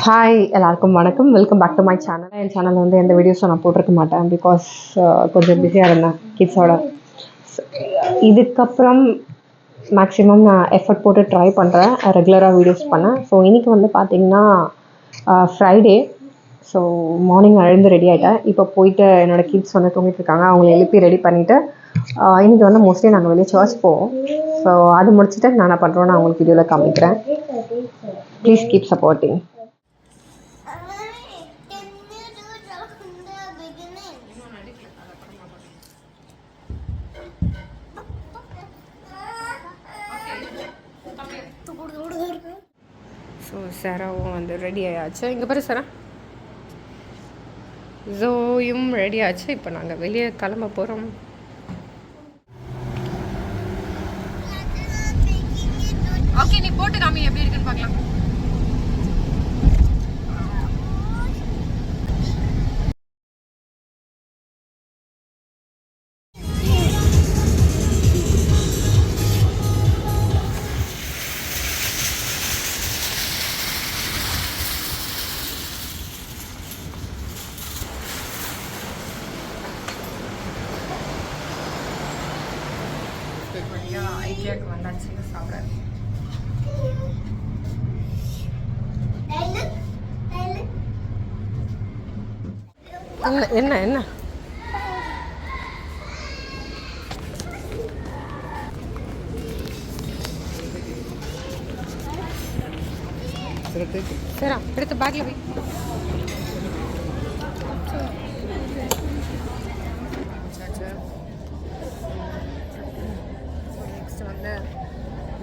Hi எல்லாருக்கும் வணக்கம். Welcome back to my channel. என் சேனலில் வந்து எந்த வீடியோஸும் நான் போட்டிருக்க மாட்டேன். பிகாஸ் கொஞ்சம் பிஸியாக இருந்தேன் கிட்ஸோட. இதுக்கப்புறம் மேக்ஸிமம் நான் எஃபர்ட் போட்டு ட்ரை பண்ணுறேன் ரெகுலராக வீடியோஸ் பண்ண. ஸோ இன்றைக்கி வந்து பார்த்திங்கன்னா ஃப்ரைடே. ஸோ மார்னிங் எழுந்து ரெடி ஆகிட்டேன். இப்போ போயிட்டு என்னோடய கிட்ஸ் வந்து தூங்கிட்டு இருக்காங்க. அவங்கள எழுப்பி ரெடி பண்ணிவிட்டு இன்றைக்கி வந்து மோஸ்ட்லி நாங்கள் வெளியே சர்ச் போவோம். ஸோ அது முடிச்சுட்டு நான் என்ன பண்ணுறோன்னு நான் உங்களுக்கு வீடியோவில் காமிக்கிறேன். Please keep supporting. ஸோ சராவும் வந்து ரெடி ஆயாச்சு. இங்கே பாரு சரா, ஜோயும் ரெடி ஆச்சு. இப்போ நாங்கள் வெளியே கிளம்ப போகிறோம். ஓகே, நீ போட்டு காமி எப்படி இருக்குன்னு பார்க்கலாம். ஐடியாவுக்கு வந்தாச்சு சாப்பிட. என்ன என்ன சரி எடுத்து பேக்கில் போய்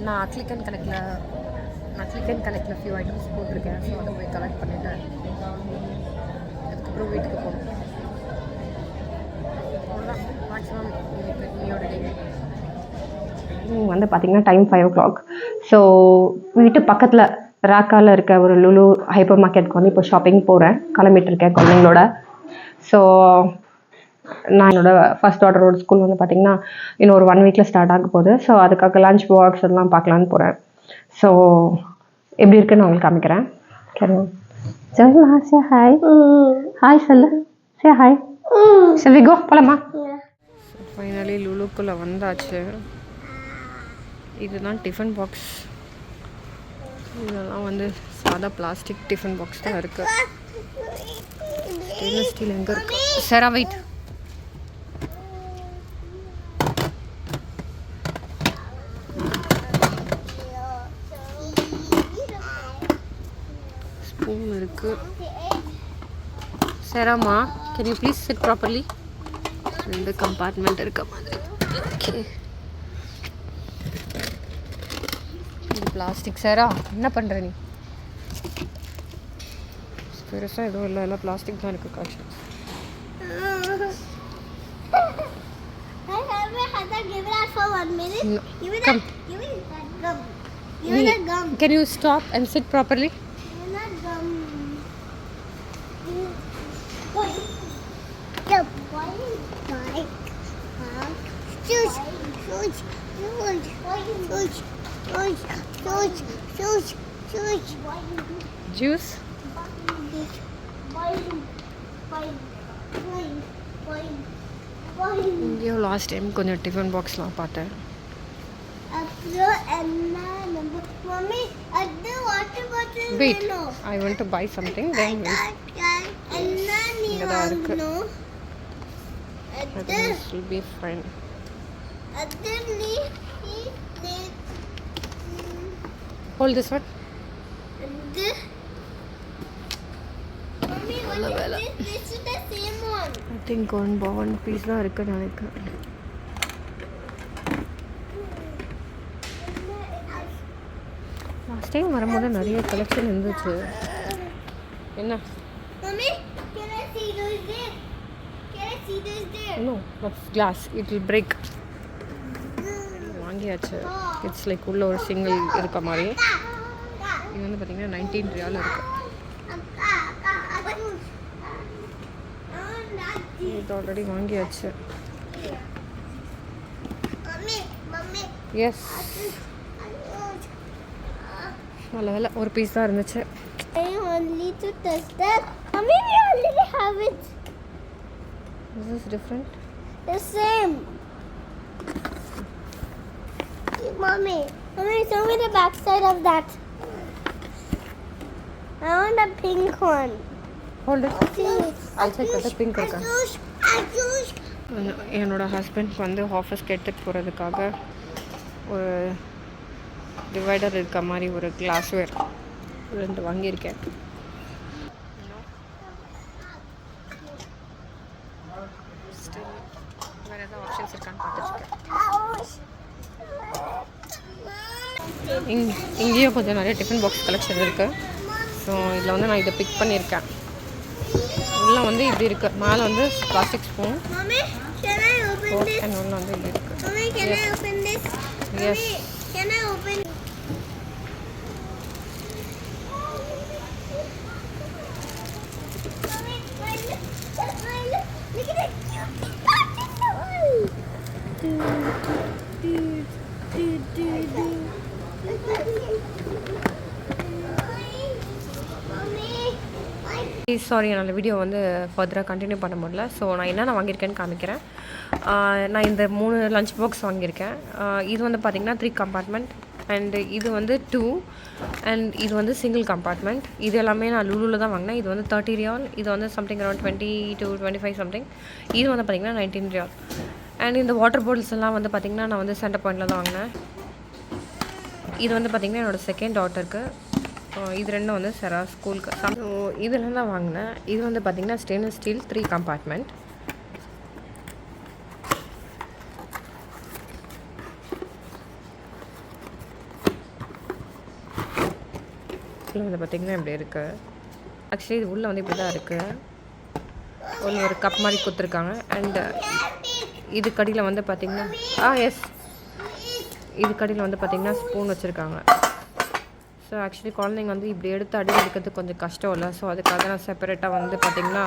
நான் அக்லிகன் கலெக்டில் ஃபியூ ஐட்டம்ஸ் போட்டிருக்கேன். ஸோ அதை போய் கலெக்ட் பண்ணிவிட்டு அதுக்கப்புறம் வீட்டுக்கு போகணும். அவ்வளோதான் மேக்ஸிமம் இன்னையோட டே. வந்து பார்த்திங்கன்னா டைம் 5 o'clock. ஸோ வீட்டு பக்கத்தில் ராக்காவில் இருக்க ஒரு லுலு ஹைப்பர் மார்க்கெட்டுக்கு வந்து இப்போ ஷாப்பிங் போகிறேன். கிளம்பிட்டுருக்கேன் குழந்தைங்களோட. ஸோ நான் என்னோடய ஃபஸ்ட் டாட்டரோட ஸ்கூல் வந்து பார்த்திங்கன்னா இன்னும் ஒரு 1 வீக்கில் ஸ்டார்ட் ஆக போகுது. ஸோ அதுக்காக லஞ்ச் பாக்ஸ் எல்லாம் பார்க்கலான்னு போகிறேன். ஸோ எப்படி இருக்குன்னு நான் உங்களுக்கு காமிக்கிறேன். சரி ஹாய் ஹாய் சொல்லு. சரி ஹாய் சரி கோ போகலாமா. ஃபைனலி லுலுக்குள்ளே வந்தாச்சு. இதுதான் டிஃபன் பாக்ஸ். இதெல்லாம் வந்து சாதா பிளாஸ்டிக் டிஃபன் பாக்ஸ் தான் இருக்குது. ஸ்டெயின்லெஸ் ஸ்டீல் எங்கே இருக்குது? சரா வெயிட். ஸ்பூன் இருக்குது. சராமா, can you please sit properly? 2 compartment இருக்க மாதிரி. Okay, plastic. சரா என்ன பண்ணுற நீ? பெருசாக எதுவும் இல்லை, எல்லாம் பிளாஸ்டிக் தான் இருக்குது. காட்சி Can you stop and sit properly? Juice? இங்கேயோ லாஸ்ட் டைம் கொஞ்சம் டிஃபன் பாக்ஸ்லாம் பார்த்தேன். Wait, I want to buy something. Then இங்கே தான் இருக்கு. This will be fine. Hold this one. This is the same one. I think one piece தான் இருக்குன்னு நினைக்கிறேன். Last time வரும்போது நிறைய கலெக்ஷன் இருந்துச்சு. என்ன? Mommy, can I see those there? Can I see those there? No, that's glass. It will break. வாங்கியாச்சு. It's like உள்ள ஒரு சிங்கிள் இருக்க மாதிரி. இது வந்து பார்த்தீங்கன்னா 19 ரியால் இருக்குது. இது ஆல்ரெடி வாங்கியாச்சு. எஸ் நல்ல வேலை ஒரு பீஸ் தான் இருந்துச்சு. I only to test that. Mommy, we already have it. This is different. The same. Mommy, show me the back side of that. I want a pink one. Hold it. I'll check the pink இருக்கா. Ayush. என்னோட husband வந்து ஆஃபீஸ்க்கு எடுத்துகிட்டு போகிறதுக்காக ஒரு divider இருக்க மாதிரி ஒரு கிளாஸ்வேர் 2 வாங்கியிருக்கேன். ஸ்டில் வேறு ஏதாவது ஆப்ஷன்ஸ் இருக்கான்னு பார்த்துருக்கேன். இங்கேயும் கொஞ்சம் நிறைய டிஃபன் பாக்ஸ் கலெக்ஷன் இருக்குது. ஸோ இதில் வந்து நான் இதை பிக் பண்ணியிருக்கேன். உள்ளே வந்து இப்படி இருக்குது. மேலே வந்து plastic spoon Mommy, can I open this? And உள்ளே வந்து இப்படி இருக்குது. Mommy, can I open this? Yes. Mommy, can I open? Mommy, look at that sorry, என்னால் வீடியோ வந்து ஃபர்தராக கண்டினியூ பண்ண முடியல. ஸோ நான் என்னென்ன வாங்கியிருக்கேன்னு காமிக்கிறேன். நான் இந்த 3 லஞ்ச் பாக்ஸ் வாங்கியிருக்கேன். இது வந்து பார்த்திங்கன்னா 3 கம்பார்ட்மெண்ட் அண்டு இது வந்து 2 அண்ட் இது வந்து சிங்கிள் கம்பார்ட்மெண்ட். இது எல்லாமே நான் லுலுவில் தான் வாங்கினேன். இது வந்து 30 ரியால். இது வந்து சம்திங் அரௌண்ட் 20 to 25 சம்திங். இது வந்து பார்த்திங்கன்னா 19 ரியால். அண்ட் இந்த வாட்டர் பாட்டில்ஸ் எல்லாம் வந்து பார்த்திங்கன்னா நான் வந்து சென்டர் பாயிண்டில் தான் வாங்கினேன். இது வந்து பார்த்திங்கன்னா என்னோடய செகண்ட் டாட்டருக்கு. இது 2 வந்து சரா ஸ்கூலுக்கு. ஸோ இதெல்லாம் தான் வாங்கினேன். இது வந்து பார்த்திங்கன்னா ஸ்டெயின்லெஸ் ஸ்டீல் 3 கம்பார்ட்மெண்ட். இதில் வந்து பார்த்திங்கன்னா இப்படி இருக்குது. ஆக்சுவலி இது உள்ளே வந்து இப்படி தான் இருக்குது. உள்ள ஒரு கப் மாதிரி கொடுத்துருக்காங்க. அண்டு இது கடியில் வந்து பார்த்திங்கன்னா எஸ், இது கடியில் வந்து பார்த்திங்கன்னா ஸ்பூன் வச்சுருக்காங்க. ஸோ ஆக்சுவலி குழந்தைங்க வந்து இப்படி எடுத்து அடி எடுக்கிறதுக்கு கொஞ்சம் கஷ்டம் இல்லை. ஸோ அதுக்காக நான் செப்பரேட்டாக வந்து பார்த்திங்கன்னா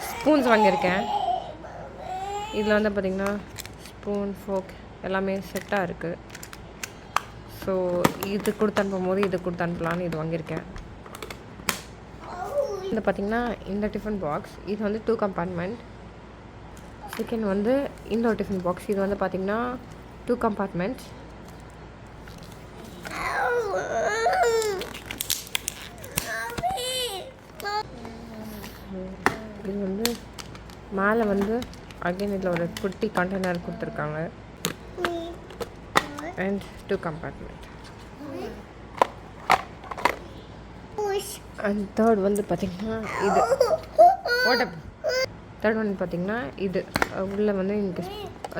ஸ்பூன்ஸ் வாங்கியிருக்கேன். இதில் வந்து பார்த்திங்கன்னா ஸ்பூன் ஃபோக் எல்லாமே செட்டாக இருக்குது. ஸோ இது கொடுத்து அனுப்பும்போது இது கொடுத்து அனுப்பலான்னு இது வாங்கியிருக்கேன். இந்த பார்த்திங்கன்னா இந்த டிஃபன் பாக்ஸ் இது வந்து 2 கம்பார்ட்மெண்ட். செகண்ட் வந்து இந்த ஒரு டிஃபன் பாக்ஸ். இது வந்து பார்த்திங்கன்னா 2 கம்பார்ட்மெண்ட்ஸ். இது வந்து மேலே வந்து அகைன் இதில் ஒரு குட்டி கண்டெய்னர் கொடுத்துருக்காங்க. And 2 compartment. அண்ட் தேர்ட் வந்து பார்த்திங்கன்னா இது தேர்ட் வந்து பார்த்திங்கன்னா இது உள்ளே வந்து இங்கே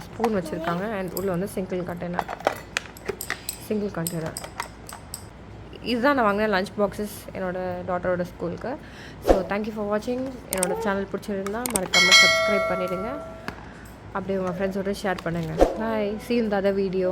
ஸ்பூன் வச்சுருக்காங்க. அண்ட் உள்ளே வந்து சிங்கிள் கண்டெய்னர். இதுதான் நான் வாங்கின லஞ்ச் பாக்ஸஸ் என்னோடய டாட்டரோட ஸ்கூலுக்கு. ஸோ தேங்க்யூ ஃபார் வாட்சிங். என்னோடய சேனல் பிடிச்சிருந்தா மறக்காமல் சப்ஸ்கிரைப் பண்ணிவிடுங்க. அப்படியே உங்கள் ஃப்ரெண்ட்ஸோடு ஷேர் பண்ணுங்கள். பாய். See you in the other video.